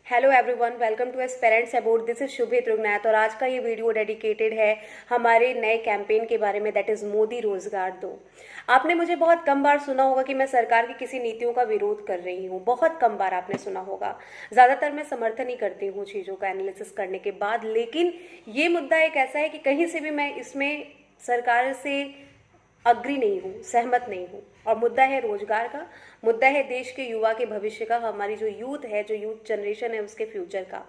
Hello everyone, welcome to aspirants about. This is Shubhe Trugnath और आज का ये वीडियो डेडिकेटेड है हमारे नए कैंपेन के बारे में, दैट इज़ मोदी रोजगार दो। आपने मुझे बहुत कम बार सुना होगा कि मैं सरकार की किसी नीतियों का विरोध कर रही हूँ, बहुत कम बार आपने सुना होगा। ज़्यादातर मैं समर्थन ही करती हूँ चीज़ों का एनालिसिस करने के बाद, लेकिन ये मुद्दा एक ऐसा है कि कहीं से भी मैं इसमें सरकार से अग्री नहीं हूँ, सहमत नहीं हूँ। और मुद्दा है रोजगार का, मुद्दा है देश के युवा के भविष्य का, हमारी जो यूथ है, जो यूथ जनरेशन है, उसके फ्यूचर का।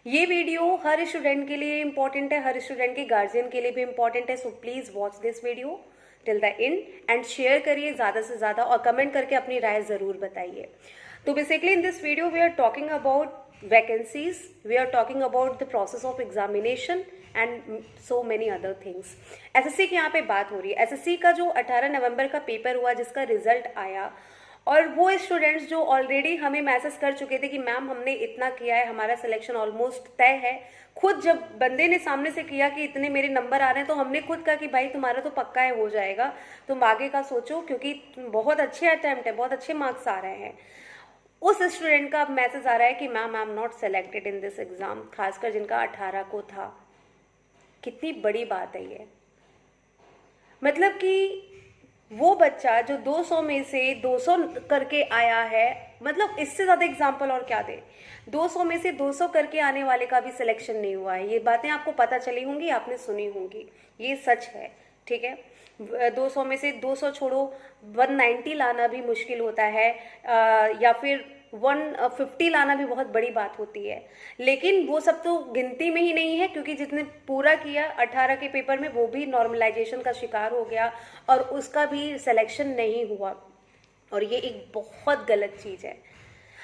ये वीडियो हर स्टूडेंट के लिए इंपॉर्टेंट है, हर स्टूडेंट के गार्जियन के लिए भी इंपॉर्टेंट है। So please watch this video till the end and share करिए ज़्यादा से ज़्यादा और कमेंट करके अपनी राय ज़रूर बताइए। तो basically in this video we are talking about vacancies, we are talking about the process of examination and so many other things. SSC की यहाँ पे बात हो रही है। एसएससी का जो 18 नवंबर का पेपर हुआ, जिसका रिजल्ट आया, और वो स्टूडेंट्स जो ऑलरेडी हमें मैसेज कर चुके थे कि मैम हमने इतना किया है, हमारा सिलेक्शन ऑलमोस्ट तय है। खुद जब बंदे ने सामने से किया कि इतने मेरे नंबर आ रहे हैं, तो हमने खुद कहा कि भाई तुम्हारा तो पक्का है, हो जाएगा, तुम आगे का सोचो, क्योंकि बहुत अच्छे अटेम्प्ट है, बहुत अच्छे मार्क्स आ रहे हैं। उस स्टूडेंट का अब मैसेज आ रहा है कि ma'am I am not selected in this exam, खासकर जिनका 18 को था। कितनी बड़ी बात है ये। मतलब कि वो बच्चा जो 200 में से 200 करके आया है, मतलब इससे ज़्यादा एग्जाम्पल और क्या दे। 200 में से 200 करके आने वाले का भी सिलेक्शन नहीं हुआ है। ये बातें आपको पता चली होंगी, आपने सुनी होंगी, ये सच है, ठीक है। 200 में से 200 छोड़ो, 190 लाना भी मुश्किल होता है, या फिर 150 लाना भी बहुत बड़ी बात होती है। लेकिन वो सब तो गिनती में ही नहीं है, क्योंकि जितने पूरा किया 18 के पेपर में, वो भी नॉर्मलाइजेशन का शिकार हो गया और उसका भी सिलेक्शन नहीं हुआ। और ये एक बहुत गलत चीज़ है।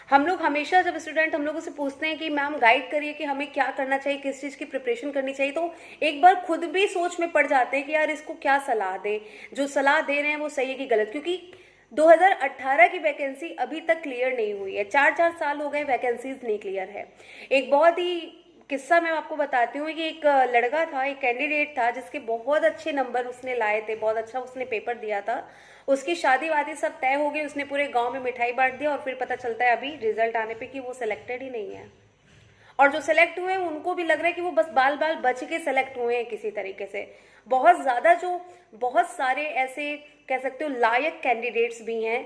हम लोग हमेशा जब स्टूडेंट हम लोगों से पूछते हैं कि मैम गाइड करिए कि हमें क्या करना चाहिए, किस चीज़ की प्रिपरेशन करनी चाहिए, तो एक बार खुद भी सोच में पड़ जाते हैं कि यार इसको क्या सलाह दें, जो सलाह दे रहे हैं वो सही है कि गलत। क्योंकि 2018 की वैकेंसी अभी तक क्लियर नहीं हुई है, 4 साल हो गए, वैकेंसीज नहीं क्लियर है। एक बहुत ही किस्सा मैं आपको बताती हूँ कि एक लड़का था, एक कैंडिडेट था, जिसके बहुत अच्छे नंबर उसने लाए थे, बहुत अच्छा उसने पेपर दिया था। उसकी शादी वादी सब तय हो गई, उसने पूरे गांव में मिठाई बांट दिया, और फिर पता चलता है अभी रिजल्ट आने पे कि वो सिलेक्टेड ही नहीं है। और जो सिलेक्ट हुए हैं उनको भी लग रहा है कि वो बस बाल बाल बच के सिलेक्ट हुए हैं किसी तरीके से। बहुत ज़्यादा जो बहुत सारे ऐसे कह सकते हो लायक कैंडिडेट्स भी हैं,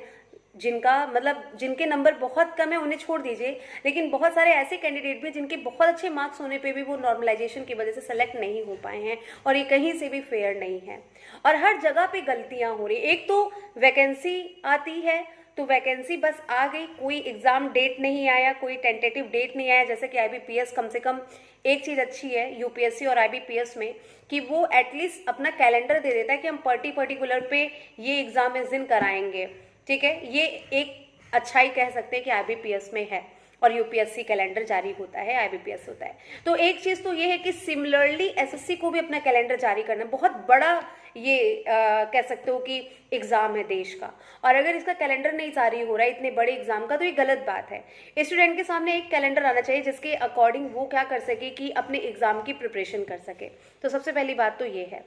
जिनका मतलब जिनके नंबर बहुत कम है, उन्हें छोड़ दीजिए, लेकिन बहुत सारे ऐसे कैंडिडेट भी जिनके बहुत अच्छे मार्क्स होने पे भी वो नॉर्मलाइजेशन की वजह से सेलेक्ट नहीं हो पाए हैं, और ये कहीं से भी फेयर नहीं है। और हर जगह पे गलतियां हो रही। एक तो वैकेंसी आती है तो वैकेंसी बस आ गई, कोई एग्ज़ाम डेट नहीं आया, कोई टेंटेटिव डेट नहीं आया। जैसे कि आईबीपीएस, कम से कम एक चीज़ अच्छी है यूपीएससी और आईबीपीएस में कि वो एटलीस्ट अपना कैलेंडर दे देता है कि हम पर्टिकुलर पे ये एग्ज़ाम इस दिन कराएंगे, ठीक है। ये एक अच्छाई कह सकते हैं कि आईबीपीएस में है, और यूपीएससी कैलेंडर जारी होता है, आईबीपीएस होता है। तो एक चीज़ तो ये है कि सिमिलरली एसएससी को भी अपना कैलेंडर जारी करना, बहुत बड़ा ये कह सकते हो कि एग्ज़ाम है देश का। और अगर इसका कैलेंडर नहीं जारी हो रहा है इतने बड़े एग्ज़ाम का, तो ये गलत बात है। स्टूडेंट के सामने एक कैलेंडर आना चाहिए जिसके अकॉर्डिंग वो क्या कर सके कि अपने एग्ज़ाम की प्रिपरेशन कर सके। तो सबसे पहली बात तो ये है।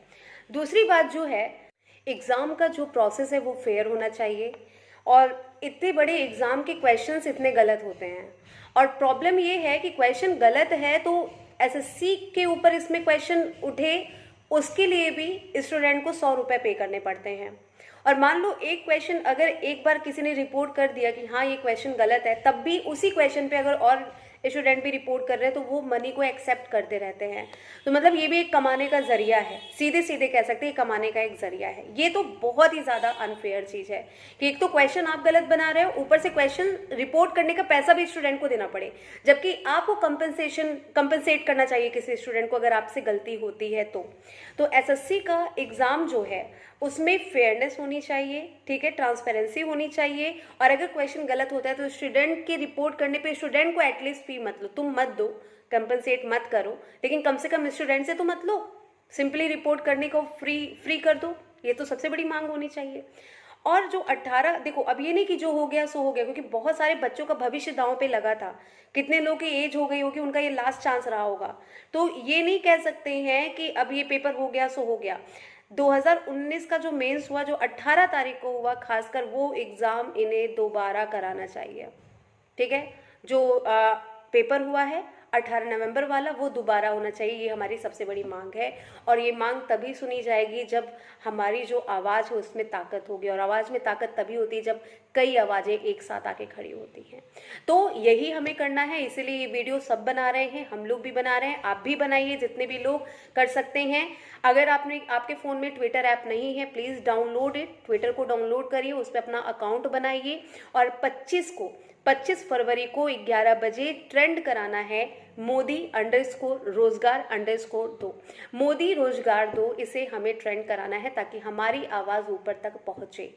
दूसरी बात जो है, एग्ज़ाम का जो प्रोसेस है वो फेयर होना चाहिए। और इतने बड़े एग्ज़ाम के क्वेश्चंस इतने गलत होते हैं, और प्रॉब्लम ये है कि क्वेश्चन गलत है तो एसएससी के ऊपर इसमें क्वेश्चन उठे, उसके लिए भी स्टूडेंट को 100 रुपये पे करने पड़ते हैं। और मान लो एक क्वेश्चन अगर एक बार किसी ने रिपोर्ट कर दिया कि हाँ ये क्वेश्चन गलत है, तब भी उसी क्वेश्चन पे अगर और स्टूडेंट भी रिपोर्ट कर रहे हैं तो वो मनी को एक्सेप्ट करते रहते हैं। तो मतलब ये भी एक कमाने का जरिया है, सीधे सीधे कह सकते हैं कमाने का एक जरिया है। ये तो बहुत ही ज़्यादा अनफेयर चीज़ है कि एक तो क्वेश्चन आप गलत बना रहे हो, ऊपर से क्वेश्चन रिपोर्ट करने का पैसा भी स्टूडेंट को देना पड़े, जबकि आपको कंपनसेट करना चाहिए किसी स्टूडेंट को अगर आपसे गलती होती है तो एसएससी का एग्ज़ाम जो है उसमें फेयरनेस होनी चाहिए, ठीक है, ट्रांसपेरेंसी होनी चाहिए। और अगर क्वेश्चन गलत होता है तो स्टूडेंट की रिपोर्ट करने पे स्टूडेंट को एटलीस्ट फी मत लो, तुम मत दो, कंपनसेट मत करो, लेकिन कम से कम स्टूडेंट से तो मत लो, सिंपली रिपोर्ट करने को फ्री कर दो। ये तो सबसे बड़ी मांग होनी चाहिए। और जो 18, देखो अब ये नहीं कि जो हो गया सो हो गया, क्योंकि बहुत सारे बच्चों का भविष्य दांव पे लगा था, कितने लोग की एज हो गई होगी, उनका ये लास्ट चांस रहा होगा। तो ये नहीं कह सकते हैं कि अब ये पेपर हो गया सो हो गया। 2019 का जो मेंस हुआ, जो 18 तारीख को हुआ, खासकर वो एग्ज़ाम इन्हें दोबारा कराना चाहिए। ठीक है, जो पेपर हुआ है 18 नवंबर वाला, वो दोबारा होना चाहिए। ये हमारी सबसे बड़ी मांग है, और ये मांग तभी सुनी जाएगी जब हमारी जो आवाज़ है उसमें ताकत होगी, और आवाज़ में ताकत तभी होती है जब कई आवाज़ें एक साथ आके खड़ी होती हैं। तो यही हमें करना है, इसीलिए ये वीडियो सब बना रहे हैं, हम लोग भी बना रहे हैं, आप भी बनाइए, जितने भी लोग कर सकते हैं। अगर आपके फ़ोन में ट्विटर ऐप नहीं है, प्लीज़ डाउनलोड इट, ट्विटर को डाउनलोड करिए, उस पर अपना अकाउंट बनाइए, और 25 फरवरी को 11 बजे ट्रेंड कराना है मोदी_रोजगार_2, मोदी रोजगार दो, इसे हमें ट्रेंड कराना है ताकि हमारी आवाज़ ऊपर तक पहुँचे,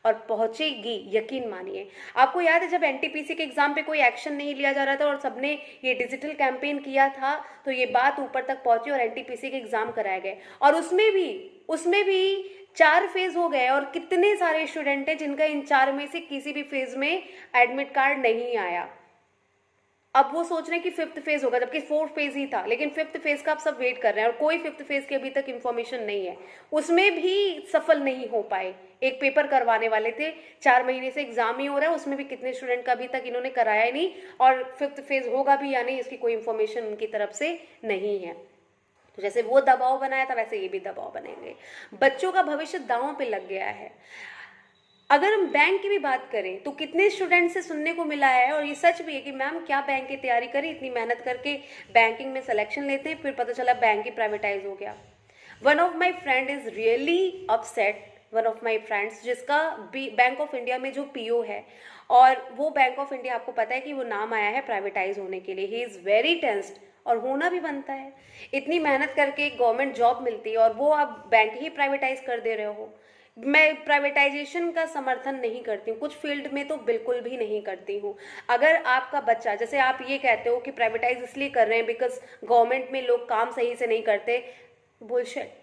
और पहुँचेगी, यकीन मानिए। आपको याद है जब एनटीपीसी के एग्ज़ाम पे कोई एक्शन नहीं लिया जा रहा था और सबने ये डिजिटल कैंपेन किया था, तो ये बात ऊपर तक पहुँची और एनटीपीसी के एग्ज़ाम कराए गए, और उसमें भी 4 फेज हो गए, और कितने सारे स्टूडेंट हैं जिनका इन 4 में से किसी भी फेज में एडमिट कार्ड नहीं आया। अब वो सोच रहे हैं कि 5th फेज होगा, जबकि 4th फेज ही था, लेकिन 5th फेज का आप सब वेट कर रहे हैं, और कोई 5th फेज की अभी तक इन्फॉर्मेशन नहीं है। उसमें भी सफल नहीं हो पाए। एक पेपर करवाने वाले थे, 4 महीने से एग्जाम ही हो रहा है, उसमें भी कितने स्टूडेंट का अभी तक इन्होंने कराया ही नहीं, और 5th फेज होगा भी या नहीं इसकी कोई इन्फॉर्मेशन उनकी तरफ से नहीं है। तो जैसे वो दबाव बनाया था, वैसे ये भी दबाव बनेंगे। बच्चों का भविष्य दांव पे लग गया है। अगर हम बैंक की भी बात करें तो कितने स्टूडेंट से सुनने को मिला है, और ये सच भी है कि मैम क्या बैंक की तैयारी करी, इतनी मेहनत करके बैंकिंग में सिलेक्शन लेते हैं, फिर पता चला बैंक ही प्राइवेटाइज हो गया। One of my friend is really upset, one of my friends, जिसका बैंक ऑफ इंडिया में जो पीओ है, और वो बैंक ऑफ इंडिया आपको पता है कि वो नाम आया है प्राइवेटाइज होने के लिए। ही इज़ वेरी टेंस्ड, और होना भी बनता है। इतनी मेहनत करके एक गवर्नमेंट जॉब मिलती है और वो आप बैंक ही प्राइवेटाइज कर दे रहे हो। मैं प्राइवेटाइजेशन का समर्थन नहीं करती हूँ, कुछ फील्ड में तो बिल्कुल भी नहीं करती हूँ। अगर आपका बच्चा, जैसे आप ये कहते हो कि प्राइवेटाइज इसलिए कर रहे हैं बिकॉज गवर्नमेंट में लोग काम सही से नहीं करते, बुलशिट।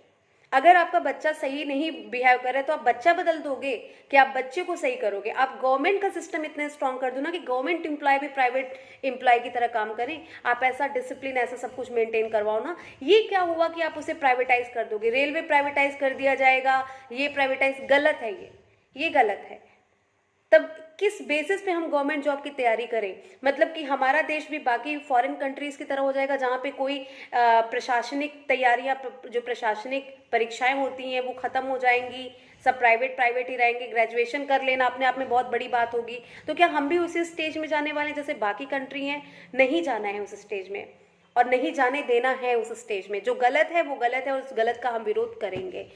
अगर आपका बच्चा सही नहीं बिहेव करे तो आप बच्चा बदल दोगे कि आप बच्चे को सही करोगे? आप गवर्नमेंट का सिस्टम इतना स्ट्रांग कर दो ना कि गवर्नमेंट एम्प्लॉय भी प्राइवेट एम्प्लॉय की तरह काम करें। आप ऐसा डिसिप्लिन, ऐसा सब कुछ मेंटेन करवाओ ना। ये क्या हुआ कि आप उसे प्राइवेटाइज कर दोगे? रेलवे प्राइवेटाइज कर दिया जाएगा, ये प्राइवेटाइज, गलत है ये गलत है। तब किस बेसिस पे हम गवर्नमेंट जॉब की तैयारी करें? मतलब कि हमारा देश भी बाकी फॉरेन कंट्रीज की तरह हो जाएगा जहाँ पे कोई प्रशासनिक तैयारियाँ, जो प्रशासनिक परीक्षाएं होती हैं वो ख़त्म हो जाएंगी, सब प्राइवेट ही रहेंगे। ग्रेजुएशन कर लेना अपने आप में बहुत बड़ी बात होगी। तो क्या हम भी उसी स्टेज में जाने वाले हैं जैसे बाकी कंट्री हैं? नहीं जाना है उस स्टेज में, और नहीं जाने देना है उस स्टेज में। जो गलत है वो गलत है, और उस गलत का हम विरोध करेंगे।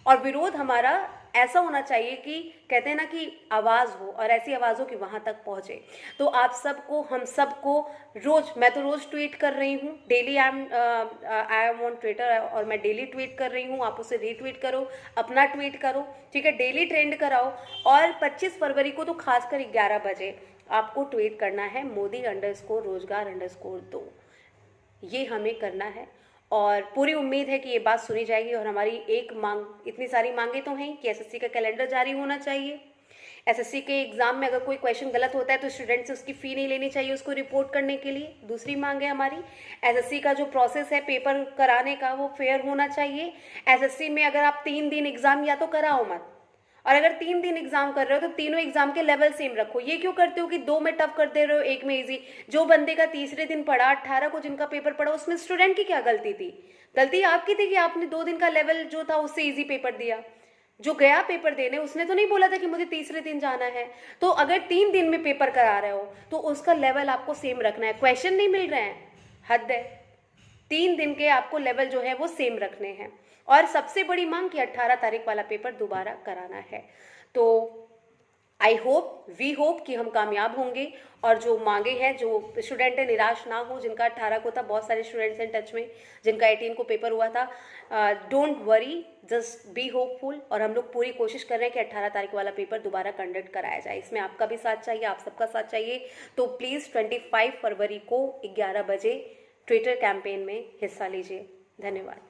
और विरोध हमारा ऐसा होना चाहिए कि कहते हैं ना कि आवाज़ हो, और ऐसी आवाज़ हो कि वहाँ तक पहुँचे। तो आप सबको, हम सबको रोज़, मैं तो रोज़ ट्वीट कर रही हूँ, daily I am on Twitter, और मैं डेली ट्वीट कर रही हूँ। आप उसे रीट्वीट करो, अपना ट्वीट करो, ठीक है, डेली ट्रेंड कराओ। और 25 फरवरी को तो खासकर 11 बजे आपको ट्वीट करना है मोदी_रोजगार_2, ये हमें करना है। और पूरी उम्मीद है कि ये बात सुनी जाएगी। और हमारी एक मांग, इतनी सारी मांगे तो हैं कि एसएससी का कैलेंडर जारी होना चाहिए। एसएससी के एग्जाम में अगर कोई क्वेश्चन गलत होता है तो स्टूडेंट से उसकी फ़ी नहीं लेनी चाहिए उसको रिपोर्ट करने के लिए। दूसरी मांग है हमारी, एसएससी का जो प्रोसेस है पेपर कराने का वो फेयर होना चाहिए। एसएससी में अगर आप 3 दिन एग्जाम या तो कराओ मत, और अगर 3 दिन एग्जाम कर रहे हो तो तीनों एग्जाम के लेवल सेम रखो। ये क्यों करते हो कि 2 में टफ कर दे रहे हो, 1 में इजी? जो बंदे का तीसरे दिन पढ़ा, 18 को जिनका पेपर पड़ा, उसमें स्टूडेंट की क्या गलती थी? गलती आपकी थी कि आपने 2 दिन का लेवल जो था उससे इजी पेपर दिया। जो गया पेपर देने उसने तो नहीं बोला था कि मुझे तीसरे दिन जाना है। तो अगर 3 दिन में पेपर करा रहे हो तो उसका लेवल आपको सेम रखना है। क्वेश्चन नहीं मिल रहे हैं, हद है। 3 दिन के आपको लेवल जो है वो सेम रखने हैं। और सबसे बड़ी मांग कि 18 तारीख वाला पेपर दोबारा कराना है। तो आई होप, वी होप कि हम कामयाब होंगे, और जो मांगे हैं, जो स्टूडेंट है निराश ना हो। जिनका 18 को था, बहुत सारे स्टूडेंट्स हैं टच में जिनका 18 को पेपर हुआ था। Don't worry, just be hopeful. और हम लोग पूरी कोशिश कर रहे हैं कि 18 तारीख वाला पेपर दोबारा कंडक्ट कराया जाए। इसमें आपका भी साथ चाहिए, आप सबका साथ चाहिए। तो प्लीज़ 25 फरवरी को 11 बजे ट्विटर कैंपेन में हिस्सा लीजिए। धन्यवाद।